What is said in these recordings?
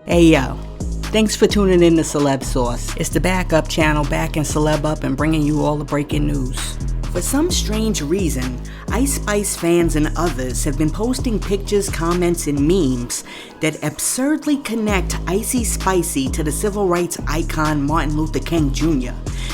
Hey yo, thanks for tuning in to Celeb Sauce. It's the backup channel backing Celeb up and bringing you all the breaking news. For some strange reason, Ice Spice fans and others have been posting pictures, comments, and memes that absurdly connect Icy Spicy to the civil rights icon Martin Luther King Jr.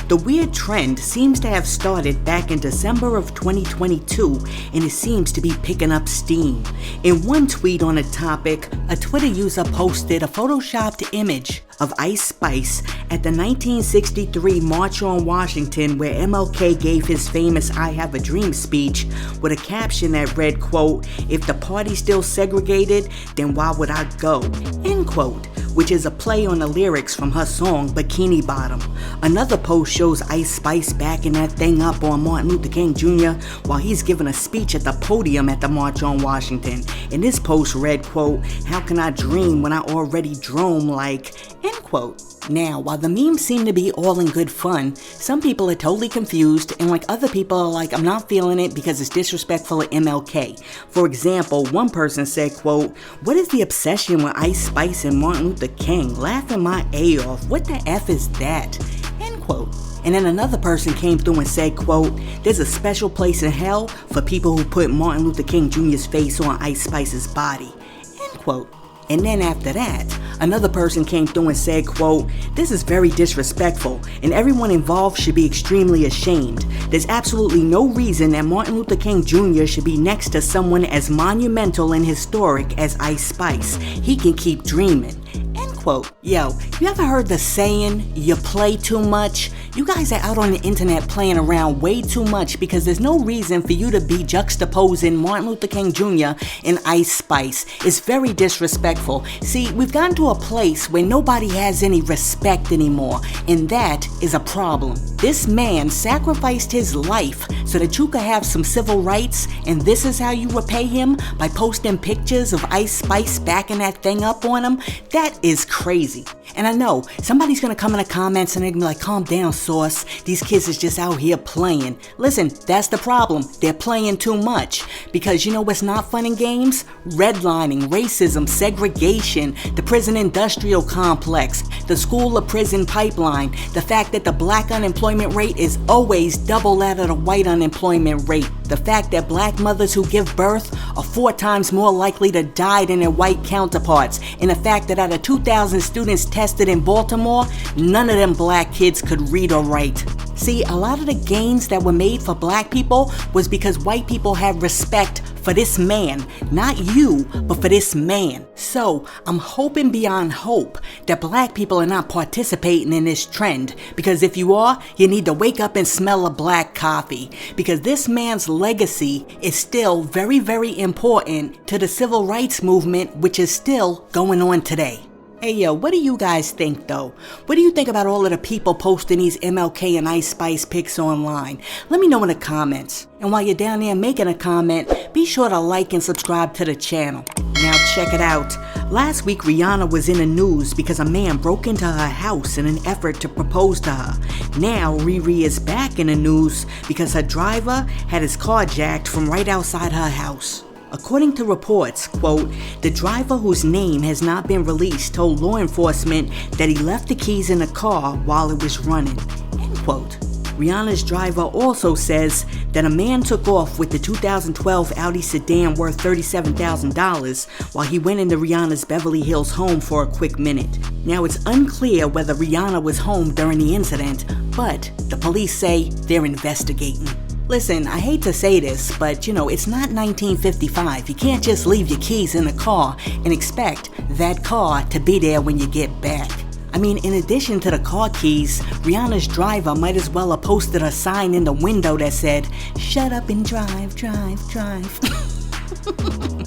The weird trend seems to have started back in December of 2022, and it seems to be picking up steam. In one tweet on the topic, a Twitter user posted a photoshopped image of Ice Spice at the 1963 March on Washington, where MLK gave his famous I Have a Dream speech, with a caption that read, quote, "If the party's still segregated, then why would I go?" End quote, which is a play on the lyrics from her song Bikini Bottom. Another post shows Ice Spice backing that thing up on Martin Luther King Jr. while he's giving a speech at the podium at the March on Washington. And this post read, quote, "How can I dream when I already drone like," end quote. Now, while the memes seem to be all in good fun, some people are totally confused, and like other people are like, "I'm not feeling it because it's disrespectful of MLK." For example, one person said, quote, "What is the obsession with Ice Spice and Martin Luther King? Laughing my A off. What the F is that?" End quote. And then another person came through and said, quote, "There's a special place in hell for people who put Martin Luther King Jr.'s face on Ice Spice's body." End quote. And then after that, another person came through and said, quote, "This is very disrespectful, and everyone involved should be extremely ashamed. There's absolutely no reason that Martin Luther King Jr. should be next to someone as monumental and historic as Ice Spice. He can keep dreaming." End quote. Yo, you ever heard the saying, "You play too much"? You guys are out on the internet playing around way too much, because there's no reason for you to be juxtaposing Martin Luther King Jr. and Ice Spice. It's very disrespectful. See, we've gotten to a place where nobody has any respect anymore, and that is a problem. This man sacrificed his life so that you could have some civil rights, and this is how you repay him? By posting pictures of Ice Spice backing that thing up on him? That is crazy. And I know somebody's gonna come in the comments and they're gonna be like, "Calm down, Sauce. These kids is just out here playing." Listen, that's the problem. They're playing too much. Because you know what's not fun in games? Redlining, racism, segregation, the prison industrial complex, the school to prison pipeline, the fact that the black unemployment rate is always double that of the white unemployment rate, the fact that black mothers who give birth are 4 times more likely to die than their white counterparts, and the fact that out of 2,000 students tested in Baltimore, none of them black kids could read or write. See, a lot of the gains that were made for black people was because white people had respect for this man. Not you, but for this man. So, I'm hoping beyond hope that black people are not participating in this trend, because if you are, you need to wake up and smell a black coffee, because this man's legacy is still very, very important to the civil rights movement, which is still going on today. Hey yo, what do you guys think though? What do you think about all of the people posting these MLK and Ice Spice pics online? Let me know in the comments. And while you're down there making a comment, be sure to like and subscribe to the channel. Now check it out. Last week Rihanna was in the news because a man broke into her house in an effort to propose to her. Now Riri is back in the news because her driver had his car jacked from right outside her house. According to reports, quote, "The driver, whose name has not been released, told law enforcement that he left the keys in the car while it was running." End quote. Rihanna's driver also says that a man took off with the 2012 Audi sedan worth $37,000 while he went into Rihanna's Beverly Hills home for a quick minute. Now, it's unclear whether Rihanna was home during the incident, but the police say they're investigating. Listen, I hate to say this, but it's not 1955. You can't just leave your keys in the car and expect that car to be there when you get back. I mean, in addition to the car keys, Rihanna's driver might as well have posted a sign in the window that said, "Shut up and drive, drive, drive."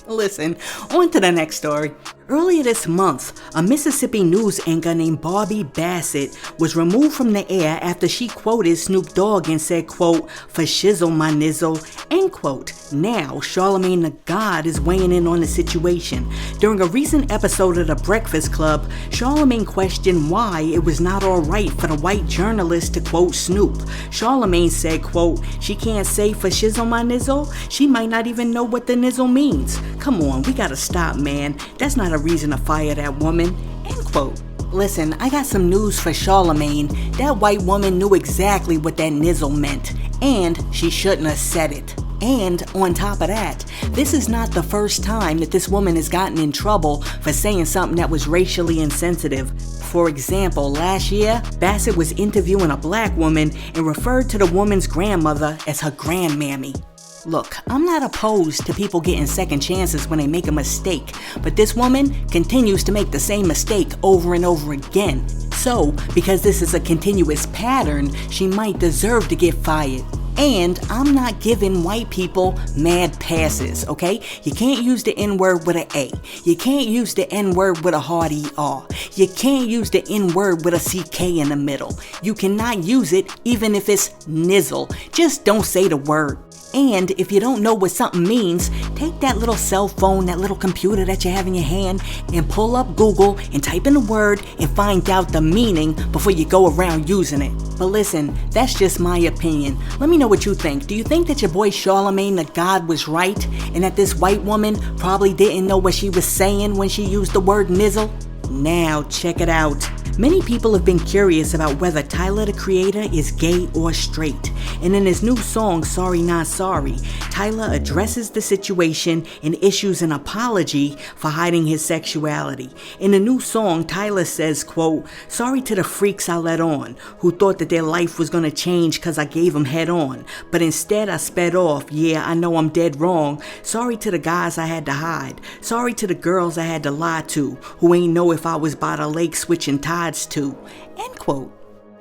Listen, on to the next story. Earlier this month, a Mississippi news anchor named Barbie Bassett was removed from the air after she quoted Snoop Dogg and said, quote, "For shizzle my nizzle," end quote. Now, Charlamagne the God is weighing in on the situation. During a recent episode of The Breakfast Club, Charlamagne questioned why it was not alright for the white journalist to quote Snoop. Charlamagne said, quote, "She can't say for shizzle my nizzle? She might not even know what the nizzle means. Come on, we gotta stop, man. That's not a a reason to fire that woman, end quote. Listen, I got some news for Charlamagne. That white woman knew exactly what that nizzle meant, and she shouldn't have said it. And on top of that, this is not the first time that this woman has gotten in trouble for saying something that was racially insensitive. For example, last year, Bassett was interviewing a black woman and referred to the woman's grandmother as her grandmammy. Look, I'm not opposed to people getting second chances when they make a mistake, but this woman continues to make the same mistake over and over again. So, because this is a continuous pattern, she might deserve to get fired. And I'm not giving white people mad passes, okay? You can't use the N-word with an A. You can't use the N-word with a hard ER. You can't use the N-word with a CK in the middle. You cannot use it even if it's nizzle. Just don't say the word. And if you don't know what something means, take that little cell phone, that little computer that you have in your hand, and pull up Google and type in the word and find out the meaning before you go around using it. But listen, that's just my opinion. Let me know what you think. Do you think that your boy Charlamagne the God was right, and that this white woman probably didn't know what she was saying when she used the word nizzle? Now check it out. Many people have been curious about whether Tyler the Creator is gay or straight. And in his new song, Sorry Not Sorry, Tyler addresses the situation and issues an apology for hiding his sexuality. In the new song, Tyler says, quote, "Sorry to the freaks I let on, who thought that their life was gonna change cause I gave them head on. But instead I sped off, yeah, I know I'm dead wrong. Sorry to the guys I had to hide. Sorry to the girls I had to lie to, who ain't know if I was by the lake switching tides to," end quote.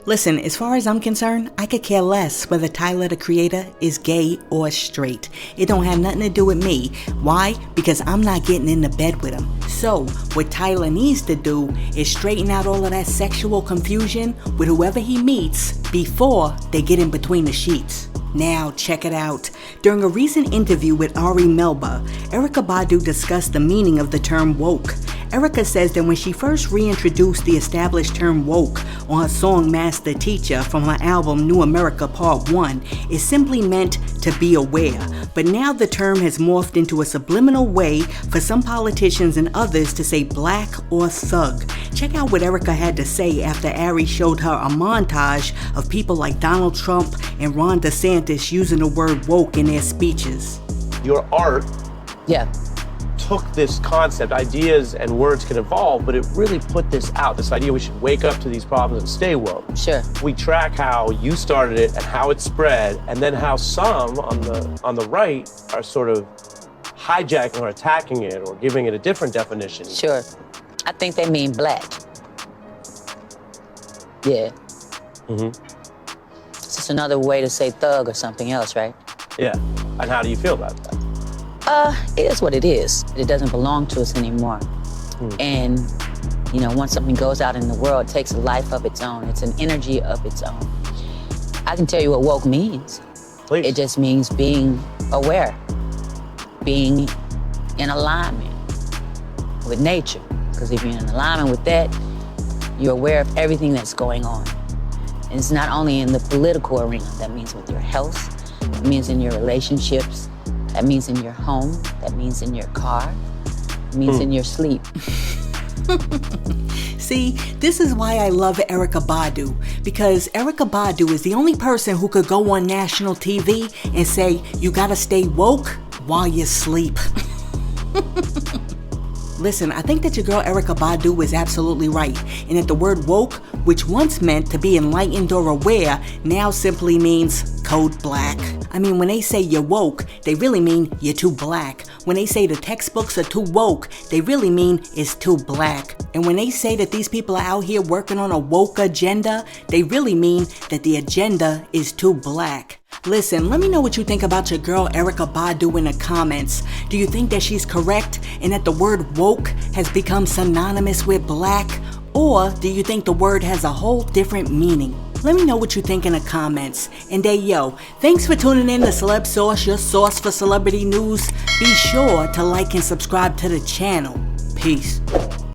Listen, as far as I'm concerned, I could care less whether Tyler the Creator is gay or straight. It don't have nothing to do with me. Why? Because I'm not getting into bed with him. So, what Tyler needs to do is straighten out all of that sexual confusion with whoever he meets before they get in between the sheets. Now, check it out. During a recent interview with Ari Melba, Erykah Badu discussed the meaning of the term woke. Erykah says that when she first reintroduced the established term woke on her song Master Teacher from her album New America Part 1, it simply meant to be aware. But now the term has morphed into a subliminal way for some politicians and others to say black or thug. Check out what Erykah had to say after Ari showed her a montage of people like Donald Trump and Ron DeSantis using the word woke in their speeches. Your art took this concept, ideas and words can evolve, but it really put this out, this idea we should wake up to these problems and stay woke. Sure. We track how you started it and how it spread, and then how some on the right are sort of hijacking or attacking it or giving it a different definition. Sure. I think they mean black. Yeah. Mm-hmm. It's just another way to say thug or something else, right? Yeah. And how do you feel about that? It is what it is. It doesn't belong to us anymore. And, you know, once something goes out in the world, it takes a life of its own. It's an energy of its own. I can tell you what woke means. Please. It just means being aware, being in alignment with nature. Because if you're in alignment with that, you're aware of everything that's going on. And it's not only in the political arena. That means with your health. It means in your relationships. That means in your home. That means in your car. It means in your sleep. See, this is why I love Erykah Badu, because Erykah Badu is the only person who could go on national TV and say, you gotta stay woke while you sleep. Listen, I think that your girl Erykah Badu is absolutely right, and that the word woke, which once meant to be enlightened or aware, now simply means code black. I mean, when they say you're woke, they really mean you're too black. When they say the textbooks are too woke, they really mean it's too black. And when they say that these people are out here working on a woke agenda, they really mean that the agenda is too black. Listen, let me know what you think about your girl Erykah Badu in the comments. Do you think that she's correct and that the word woke has become synonymous with black? Or do you think the word has a whole different meaning? Let me know what you think in the comments. And hey yo, thanks for tuning in to Celeb Source, your source for celebrity news. Be sure to like and subscribe to the channel. Peace.